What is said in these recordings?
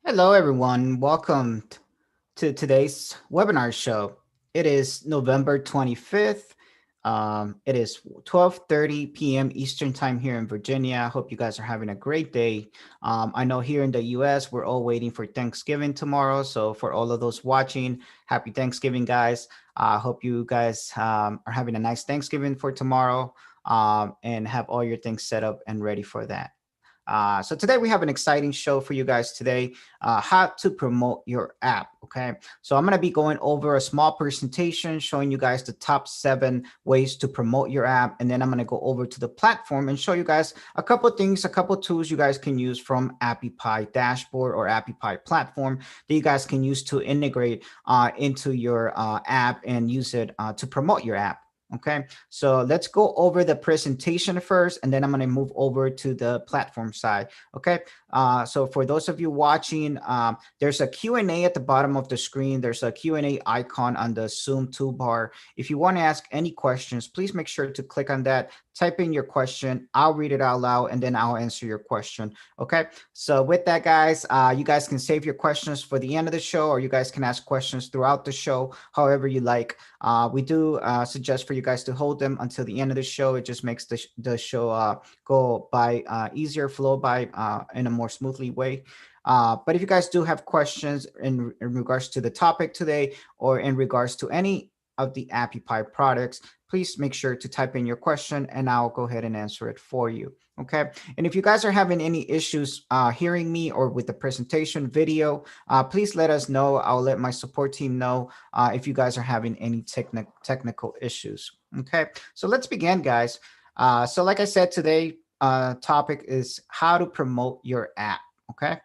Hello, everyone. Welcome to today's webinar show. It is November 25th. It is 12:30 p.m. Eastern Time here in Virginia. I hope you guys are having a great day. I know here in the U.S., we're all waiting for Thanksgiving tomorrow. So for all of those watching, happy Thanksgiving, guys. I hope you guys are having a nice Thanksgiving for tomorrow and have all your things set up and ready for that. So today we have an exciting show for you guys today, how to promote your app. Okay. So I'm going to be going over a small presentation showing you guys the top 7 ways to promote your app. And then I'm going to go over to the platform and show you guys a couple of things, a couple of tools you guys can use from Appy dashboard or Appy platform that you guys can use to integrate into your app and use it to promote your app. Okay, so let's go over the presentation first, and then I'm going to move over to the platform side. Okay, so for those of you watching, there's a Q&A at the bottom of the screen. There's a Q&A icon on the Zoom toolbar. If you want to ask any questions, please make sure to click on that. Type in your question. I'll read it out loud, and then I'll answer your question. Okay, so with that, guys, you guys can save your questions for the end of the show, or you guys can ask questions throughout the show, however you like. We do suggest for you guys to hold them until the end of the show. It just makes the show go by easier, flow by in a more smoothly way. But if you guys do have questions in regards to the topic today or in regards to any of the Appy products, please make sure to type in your question and I'll go ahead and answer it for you. Okay. And if you guys are having any issues hearing me or with the presentation video, please let us know. I'll let my support team know if you guys are having any technical issues. Okay. So let's begin, guys. So like I said, today topic is how to promote your app. Okay.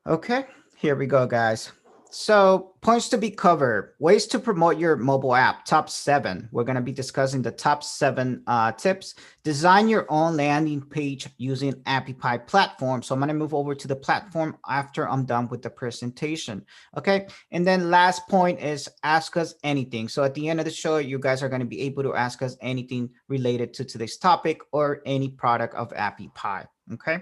Okay. Here we go, guys. So points to be covered, ways to promote your mobile app, top 7. We're going to be discussing the top 7 tips. Design your own landing page using Appy platform. So I'm going to move over to the platform after I'm done with the presentation. Okay. And then last point is ask us anything. So at the end of the show, you guys are going to be able to ask us anything related to today's topic or any product of Appy. Okay.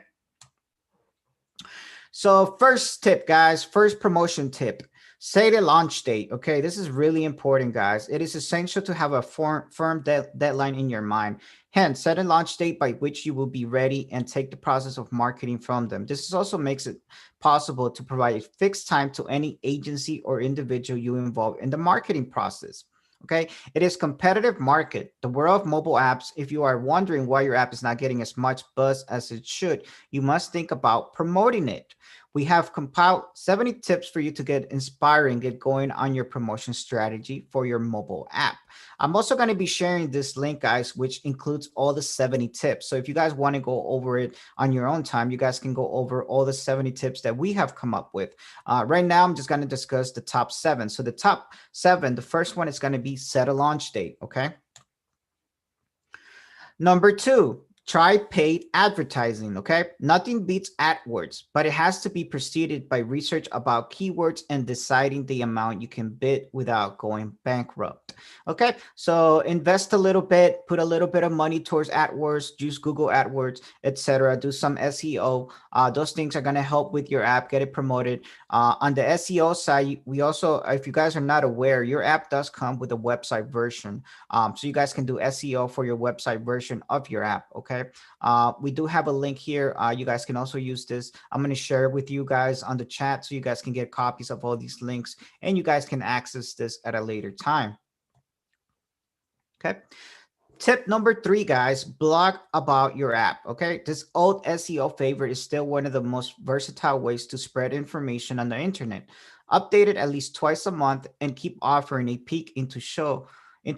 So first tip, guys, first promotion tip, say the launch date. Okay, this is really important, guys. It is essential to have a firm deadline in your mind. Hence, set a launch date by which you will be ready and take the process of marketing from them. This also makes it possible to provide a fixed time to any agency or individual you involve in the marketing process. Okay, it is competitive market, the world of mobile apps. If you are wondering why your app is not getting as much buzz as it should, you must think about promoting it. We have compiled 70 tips for you to get inspired and get going on your promotion strategy for your mobile app. I'm also going to be sharing this link, guys, which includes all the 70 tips. So if you guys want to go over it on your own time, you guys can go over all the 70 tips that we have come up with. Right now, I'm just going to discuss the top 7. So the top 7, the first one is going to be set a launch date. Okay. Number 2, try paid advertising. Okay. Nothing beats AdWords, but it has to be preceded by research about keywords and deciding the amount you can bid without going bankrupt. Okay. So invest a little bit, put a little bit of money towards AdWords, use Google AdWords, etc. Do some SEO. Those things are going to help with your app, get it promoted. On the SEO side, we also, if you guys are not aware, your app does come with a website version. So you guys can do SEO for your website version of your app. Okay. We do have a link here. You guys can also use this. I'm going to share it with you guys on the chat so you guys can get copies of all these links and you guys can access this at a later time. Okay. Tip number 3, guys, blog about your app. Okay. This old SEO favorite is still one of the most versatile ways to spread information on the internet. Update it at least twice a month and keep offering a peek into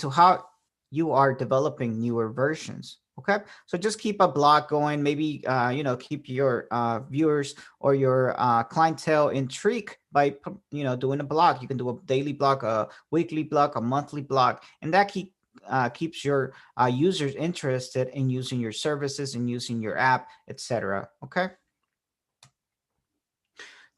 how you are developing newer versions. Okay, so just keep a blog going. Maybe keep your viewers or your clientele intrigued by doing a blog. You can do a daily blog, a weekly blog, a monthly blog, and that keeps your users interested in using your services and using your app, etc. Okay.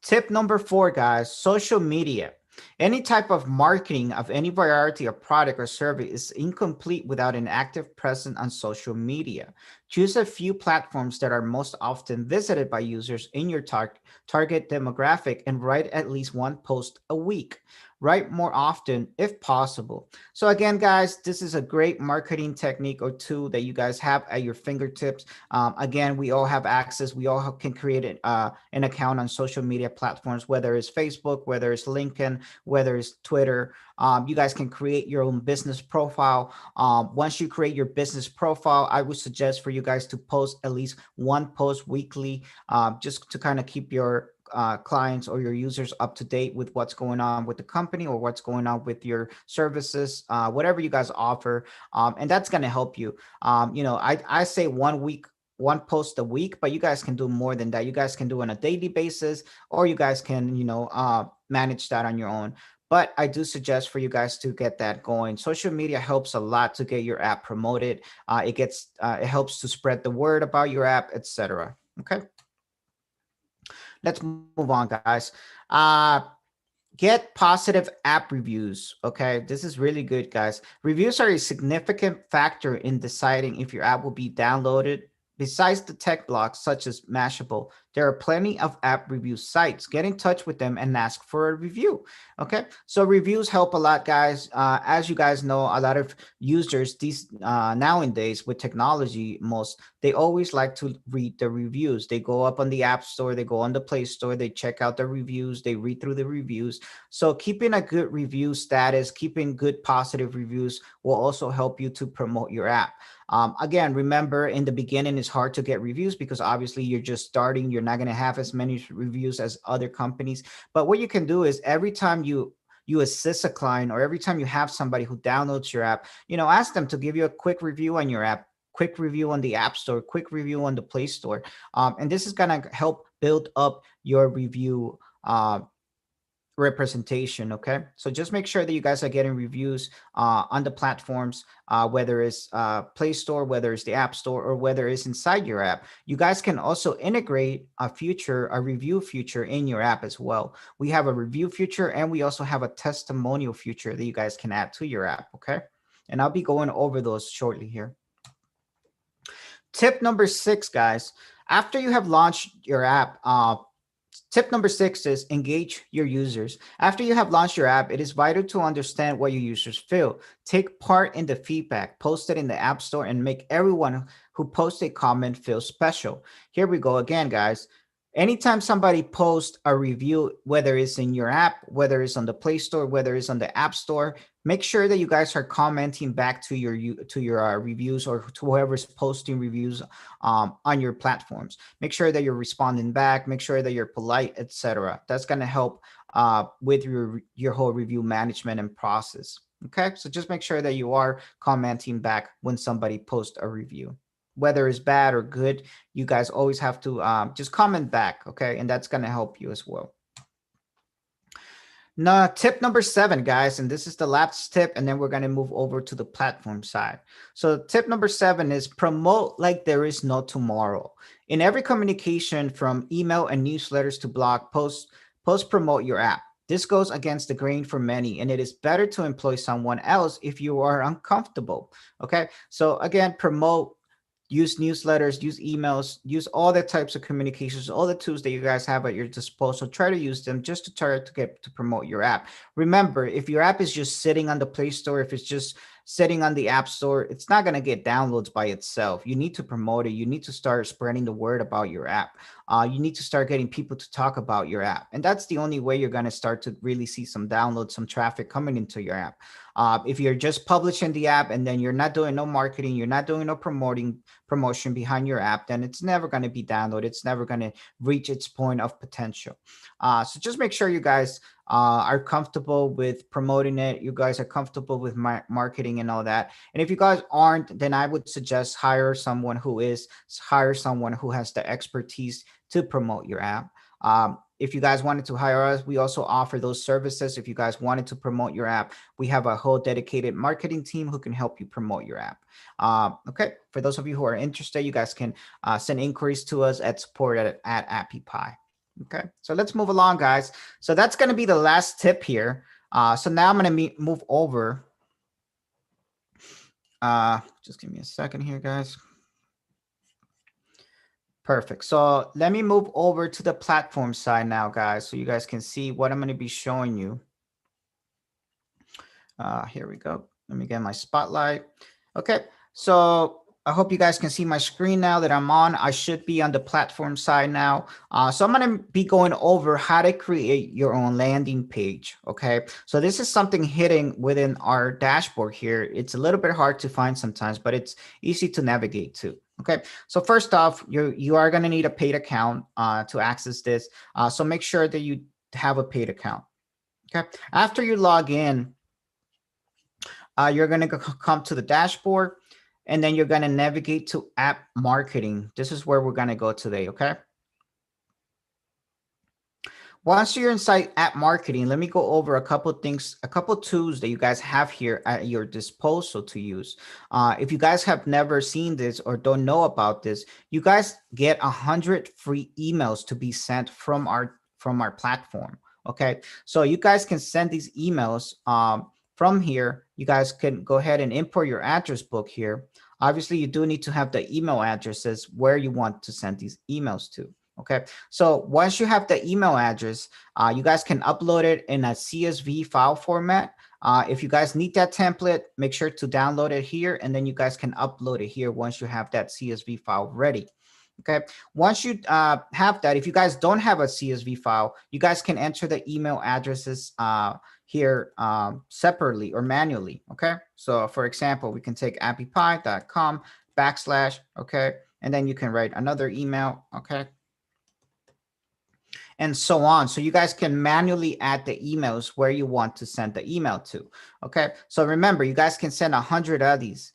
Tip number 4, guys, social media. Any type of marketing of any variety of product or service is incomplete without an active presence on social media. Choose a few platforms that are most often visited by users in your target demographic and write at least one post a week. Write more often if possible. So again, guys, this is a great marketing technique or tool that you guys have at your fingertips. Again, we all have access. We all can create an account on social media platforms, whether it's Facebook, whether it's LinkedIn, whether it's Twitter. You guys can create your own business profile. Once you create your business profile, I would suggest for you guys to post at least one post weekly, just to kind of keep your clients or your users up to date with what's going on with the company or what's going on with your services, whatever you guys offer. And that's going to help you. I say 1 week, one post a week, but you guys can do more than that. You guys can do on a daily basis, or you guys can, manage that on your own. But I do suggest for you guys to get that going. Social media helps a lot to get your app promoted. It helps to spread the word about your app, etc. Okay, let's move on, guys. Get positive app reviews. Okay, this is really good, guys. Reviews are a significant factor in deciding if your app will be downloaded. Besides the tech blogs such as Mashable, there are plenty of app review sites. Get in touch with them and ask for a review. Okay, so reviews help a lot, guys. As you guys know, a lot of users these nowadays with technology, they always like to read the reviews. They go up on the App Store, they go on the Play Store, they check out the reviews, they read through the reviews. So keeping a good review status, keeping good positive reviews will also help you to promote your app. Again, remember, in the beginning, it's hard to get reviews because obviously you're just starting. You're not going to have as many reviews as other companies. But what you can do is every time you assist a client, or every time you have somebody who downloads your app, ask them to give you a quick review on your app, quick review on the App Store, quick review on the Play Store. And this is going to help build up your review representation. Okay, so just make sure that you guys are getting reviews on the platforms, whether it's Play Store, whether it's the App Store, or whether it's inside your app. You guys can also integrate a review feature in your app as well. We have a review feature, and we also have a testimonial feature that you guys can add to your app. Okay, and I'll be going over those shortly here. Tip number 6, guys. After you have launched your app, tip number 6 is engage your users. After you have launched your app, it is vital to understand what your users feel. Take part in the feedback, post it in the App Store, and make everyone who posts a comment feel special. Here we go again, guys. Anytime somebody posts a review, whether it's in your app, whether it's on the Play Store, whether it's on the App Store, make sure that you guys are commenting back to your reviews, or to whoever's posting reviews on your platforms. Make sure that you're responding back. Make sure that you're polite, etc. That's going to help with your whole review management and process. Okay, so just make sure that you are commenting back when somebody posts a review. Whether it's bad or good, you guys always have to just comment back, okay? And that's going to help you as well. Now, tip number 7, guys, and this is the last tip, and then we're going to move over to the platform side. So tip number 7 is promote like there is no tomorrow. In every communication, from email and newsletters to blog posts, promote your app. This goes against the grain for many, and it is better to employ someone else if you are uncomfortable, okay? So again, promote. Use newsletters, use emails, use all the types of communications, all the tools that you guys have at your disposal. Try to use them just to try to get to promote your app. Remember, if your app is just sitting on the Play Store, if it's just sitting on the App Store, it's not going to get downloads by itself. You need to promote it. You need to start spreading the word about your app. You need to start getting people to talk about your app. And that's the only way you're going to start to really see some downloads, some traffic coming into your app. If you're just publishing the app and then you're not doing no marketing, you're not doing no promotion behind your app, then it's never going to be downloaded. It's never going to reach its point of potential. So just make sure you guys are comfortable with promoting it. You guys are comfortable with marketing and all that. And if you guys aren't, then I would suggest hire someone who has the expertise to promote your app. If you guys wanted to hire us, we also offer those services. If you guys wanted to promote your app, we have a whole dedicated marketing team who can help you promote your app. Okay, for those of you who are interested, you guys can send inquiries to us at support@Appy. Okay, so let's move along, guys. So that's going to be the last tip here. So now I'm going to move over. Just give me a second here, guys. Perfect. So let me move over to the platform side now, guys, so you guys can see what I'm going to be showing you. Here we go. Let me get my spotlight. Okay, so I hope you guys can see my screen now that I'm on. I should be on the platform side now. So I'm going to be going over how to create your own landing page. Okay, so this is something hidden within our dashboard here. It's a little bit hard to find sometimes, but it's easy to navigate to. Okay, so first off, you are going to need a paid account to access this. So make sure that you have a paid account. Okay, after you log in, you're going to come to the dashboard, and then you're going to navigate to app marketing. This is where we're going to go today. Okay. Once you're inside app marketing, let me go over a couple things, a couple tools that you guys have here at your disposal to use. If you guys have never seen this or don't know about this, you guys get 100 free emails to be sent from our platform. Okay, so you guys can send these emails from here. You guys can go ahead and import your address book here. Obviously, you do need to have the email addresses where you want to send these emails to. Okay, so once you have the email address, you guys can upload it in a CSV file format. If you guys need that template, make sure to download it here, and then you guys can upload it here once you have that CSV file ready. Okay, once you have that, if you guys don't have a CSV file, you guys can enter the email addresses here separately or manually. Okay, so for example, we can take appypie.com /, okay, and then you can write another email. Okay, and so on. So you guys can manually add the emails where you want to send the email to. Okay, so remember, you guys can send 100 of these.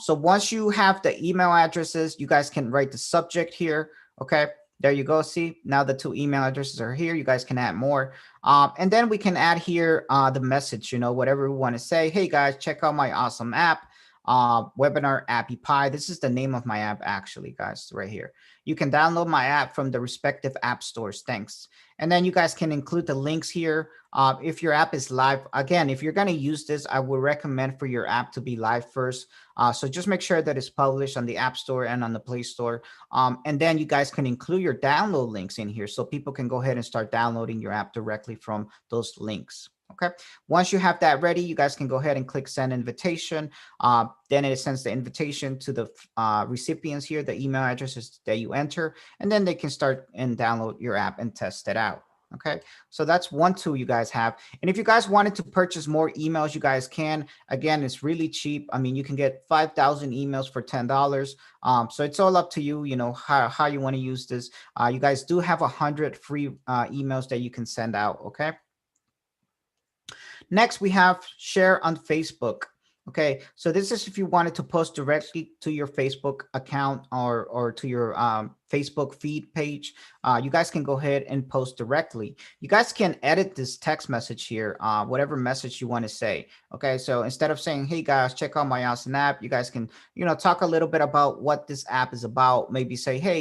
So once you have the email addresses, you guys can write the subject here. Okay, there you go. See, now the 2 email addresses are here. You guys can add more. And then we can add here the message, whatever we want to say. Hey guys, check out my awesome app. Webinar Appy Pie. This is the name of my app, actually, guys, right here. You can download my app from the respective app stores. Thanks. And then you guys can include the links here. If your app is live, again, if you're going to use this, I would recommend for your app to be live first. So just make sure that it's published on the App Store and on the Play Store. And then you guys can include your download links in here so people can go ahead and start downloading your app directly from those links. Okay, once you have that ready, you guys can go ahead and click send invitation. Then it sends the invitation to the recipients here, the email addresses that you enter, and then they can start and download your app and test it out. Okay, so that's one tool you guys have. And if you guys wanted to purchase more emails, you guys can. Again, it's really cheap. I mean, you can get 5,000 emails for $10. So it's all up to you, how you want to use this. You guys do have 100 free emails that you can send out. Okay. Next, we have share on Facebook. Okay, so this is if you wanted to post directly to your Facebook account or to your Facebook feed page, you guys can go ahead and post directly. You guys can edit this text message here, whatever message you want to say. Okay, so instead of saying, hey guys, check out my awesome app, you guys can, talk a little bit about what this app is about. Maybe say, hey,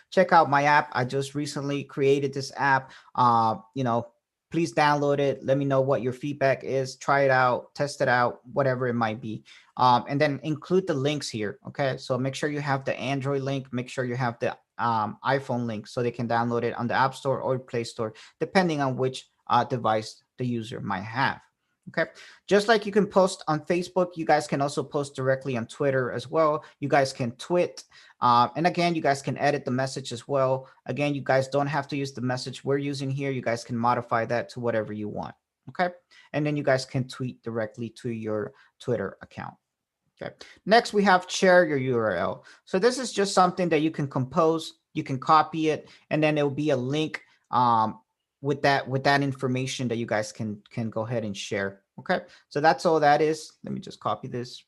check out my app. I just recently created this app. Please download it. Let me know what your feedback is. Try it out, test it out, whatever it might be. And then include the links here. Okay, so make sure you have the Android link. Make sure you have the iPhone link so they can download it on the App Store or Play Store, depending on which device the user might have. Okay, just like you can post on Facebook, you guys can also post directly on Twitter as well. You guys can tweet. And again, you guys can edit the message as well. Again, you guys don't have to use the message we're using here. You guys can modify that to whatever you want. Okay, and then you guys can tweet directly to your Twitter account. Okay, next we have share your URL. So this is just something that you can compose. You can copy it, and then it will be a link with that information that you guys can go ahead and share. Okay, so that's all that is. Let me just copy this.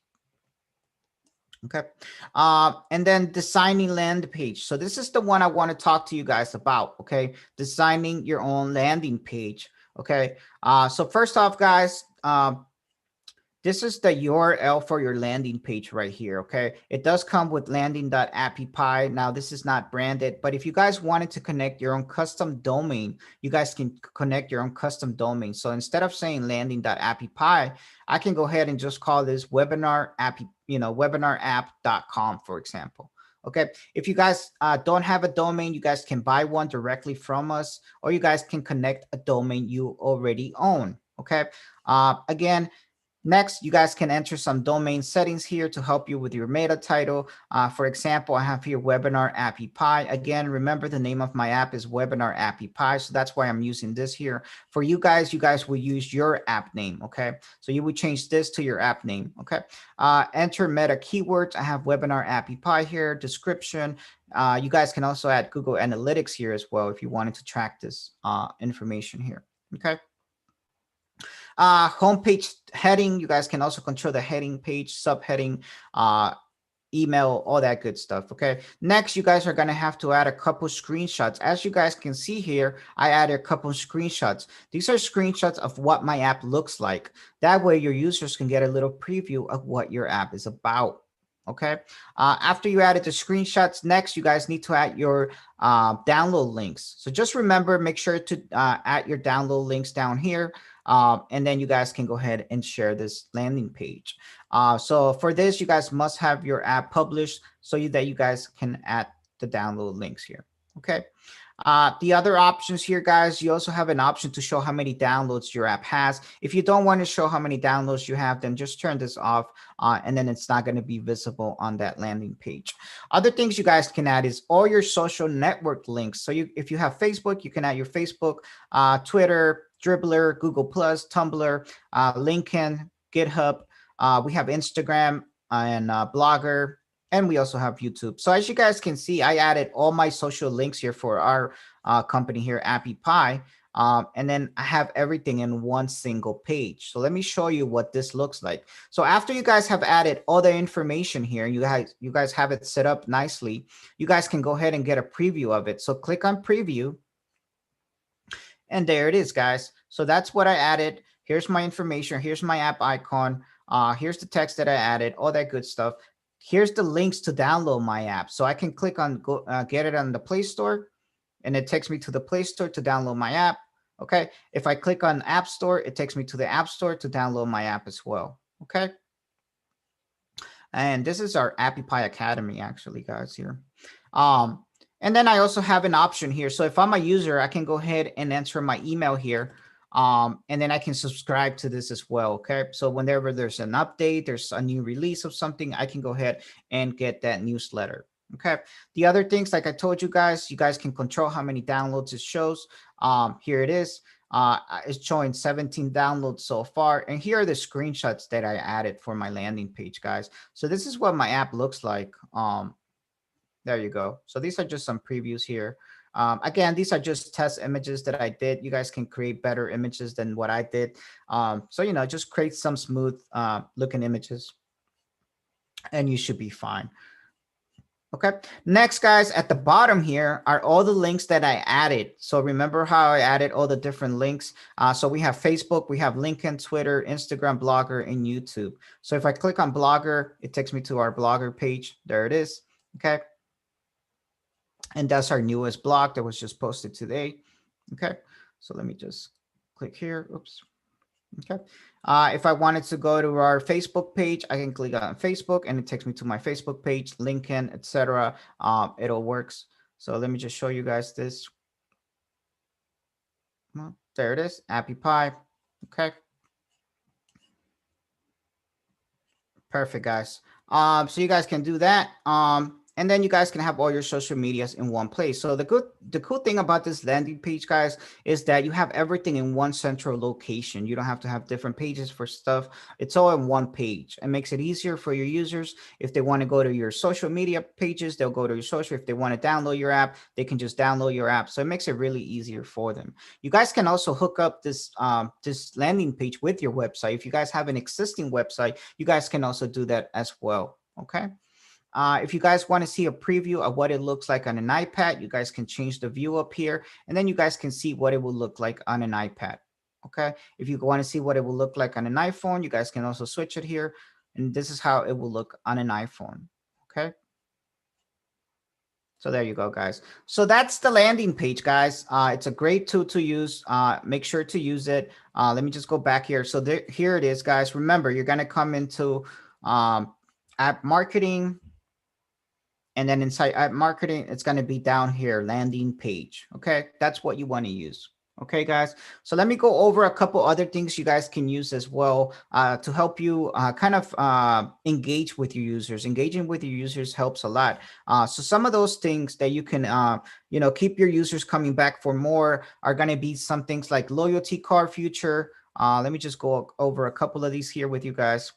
Okay, and then designing landing page. So this is the one I want to talk to you guys about. Okay, designing your own landing page. Okay, so first off, guys, this is the URL for your landing page right here. Okay, it does come with landing.appypie. Now this is not branded, but if you guys wanted to connect your own custom domain, you guys can connect your own custom domain. So instead of saying landing.appypie, I can go ahead and just call this webinar appy, webinarapp.com, for example. Okay. If you guys don't have a domain, you guys can buy one directly from us, or you guys can connect a domain you already own. Okay. Again, next, you guys can enter some domain settings here to help you with your meta title. For example, I have here webinar Appy Pie. Again, remember the name of my app is webinar Appy Pie. So that's why I'm using this here. For you guys will use your app name. Okay. So you would change this to your app name. Okay. Enter meta keywords. I have webinar Appy Pie here, description. You guys can also add Google Analytics here as well if you wanted to track this information here. Okay. Homepage heading, you guys can also control the heading page, subheading, email, all that good stuff. Okay. Next, you guys are going to have to add a couple screenshots. As you guys can see here, I added a couple screenshots. These are screenshots of what my app looks like. That way your users can get a little preview of what your app is about. Okay. After you added the screenshots, next you guys need to add your download links. So just remember, make sure to add your download links down here. And then you guys can go ahead and share this landing page. So for this, you guys must have your app published so that you guys can add the download links here. Okay. The other options here, guys, you also have an option to show how many downloads your app has. If you don't want to show how many downloads you have, then just turn this off and then it's not going to be visible on that landing page. Other things you guys can add is all your social network links. So if you have Facebook, you can add your Facebook, Twitter, Dribbler, Google Plus, Tumblr, LinkedIn, GitHub. We have Instagram and Blogger. And we also have YouTube. So as you guys can see, I added all my social links here for our company here, Appy Pie. And then I have everything in one single page. So let me show you what this looks like. So after you guys have added all the information here, you guys have it set up nicely, you guys can go ahead and get a preview of it. So click on preview. And there it is, guys. So that's what I added. Here's my information. Here's my app icon. Here's the text that I added, all that good stuff. Here's the links to download my app. So I can click on get it on the Play Store, and it takes me to the Play Store to download my app. Okay. If I click on App Store, it takes me to the App Store to download my app as well. Okay. And this is our Appy Pie Academy, actually, guys, here. And then I also have an option here. So if I'm a user, I can go ahead and enter my email here. And then I can subscribe to this as well. Okay. So whenever there's an update, there's a new release of something, I can go ahead and get that newsletter. Okay. The other things, like I told you guys can control how many downloads it shows. Here it is. It's showing 17 downloads so far. And here are the screenshots that I added for my landing page, guys. So this is what my app looks like. There you go. So these are just some previews here. Again, these are just test images that I did. You guys can create better images than what I did. So, just create some smooth looking images and you should be fine. Okay. Next, guys, at the bottom here are all the links that I added. So remember how I added all the different links. So we have Facebook, we have LinkedIn, Twitter, Instagram, Blogger, and YouTube. So if I click on Blogger, it takes me to our Blogger page. There it is. Okay. And that's our newest blog that was just posted today. Okay, so let me just click here. Oops. Okay. If I wanted to go to our Facebook page, I can click on Facebook and it takes me to my Facebook page, LinkedIn, etc. It all works. So let me just show you guys this. Well, there it is, Appy Pie. Okay. Perfect, guys. So you guys can do that. And then you guys can have all your social medias in one place. So the cool thing about this landing page, guys, is that you have everything in one central location. You don't have to have different pages for stuff. It's all in one page. It makes it easier for your users. If they want to go to your social media pages, they'll go to your social. If they want to download your app, they can just download your app. So it makes it really easier for them. You guys can also hook up this landing page with your website. If you guys have an existing website, you guys can also do that as well. Okay. If you guys want to see a preview of what it looks like on an iPad, you guys can change the view up here, and then you guys can see what it will look like on an iPad. Okay. If you want to see what it will look like on an iPhone, you guys can also switch it here, and this is how it will look on an iPhone. Okay. So there you go, guys. So that's the landing page, guys. It's a great tool to use. Make sure to use it. Let me just go back here. So here it is, guys. Remember, you're going to come into app marketing. And then inside marketing, it's going to be down here, landing page. Okay, that's what you want to use. Okay, guys. So let me go over a couple other things you guys can use as well to help you kind of engage with your users. Engaging with your users helps a lot. So some of those things that you can, keep your users coming back for more are going to be some things like loyalty card feature. Let me just go over a couple of these here with you guys.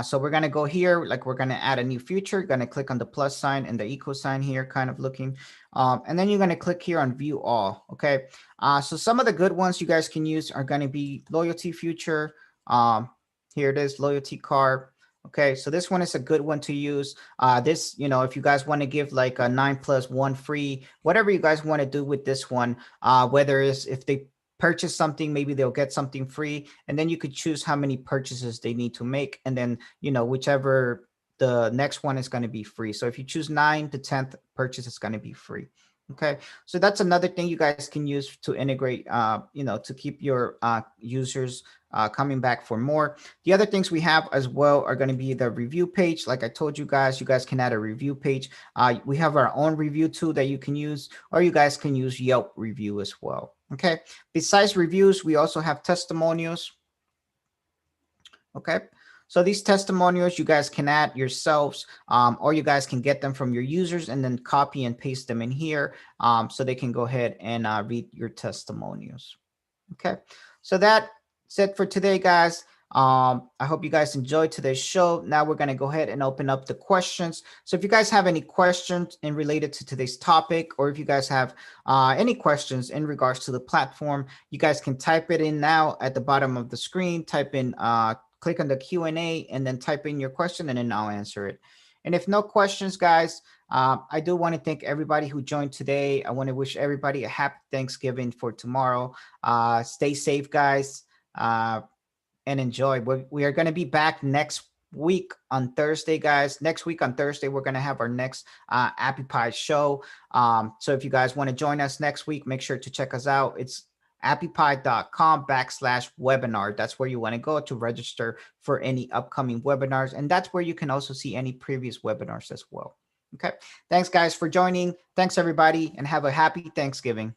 So we're going to go here, like we're going to add a new feature, going to click on the plus sign and the equal sign here, kind of looking. And then you're going to click here on view all. Okay. So some of the good ones you guys can use are going to be loyalty feature. Here it is, loyalty card. Okay, so this one is a good one to use. This, if you guys want to give like a 9+1 free, whatever you guys want to do with this one, whether it's if they purchase something, maybe they'll get something free, and then you could choose how many purchases they need to make, and then whichever the next one is going to be free. So if you choose 9, the 10th purchase is going to be free. Okay, so that's another thing you guys can use to integrate, to keep your users coming back for more. The other things we have as well are going to be the review page. Like I told you guys can add a review page. We have our own review tool that you can use, or you guys can use Yelp review as well. Okay, besides reviews, we also have testimonials. Okay, so these testimonials you guys can add yourselves, or you guys can get them from your users and then copy and paste them in here, so they can go ahead and read your testimonials. Okay, so that's it for today, guys. I hope you guys enjoyed today's show. Now we're going to go ahead and open up the questions. So if you guys have any questions in related to today's topic, or if you guys have any questions in regards to the platform, you guys can type it in now at the bottom of the screen. Type in, click on the Q&A, and then type in your question, and then I'll answer it. And if no questions, guys, I do want to thank everybody who joined today. I want to wish everybody a happy Thanksgiving for tomorrow. Stay safe, guys, and enjoy. We are going to be back next week on Thursday, guys. Next week on Thursday, we're going to have our next Appy show. So if you guys want to join us next week, make sure to check us out. It's appy.com/webinar. That's where you want to go to register for any upcoming webinars. And that's where you can also see any previous webinars as well. Okay. Thanks, guys, for joining. Thanks, everybody, and have a happy Thanksgiving.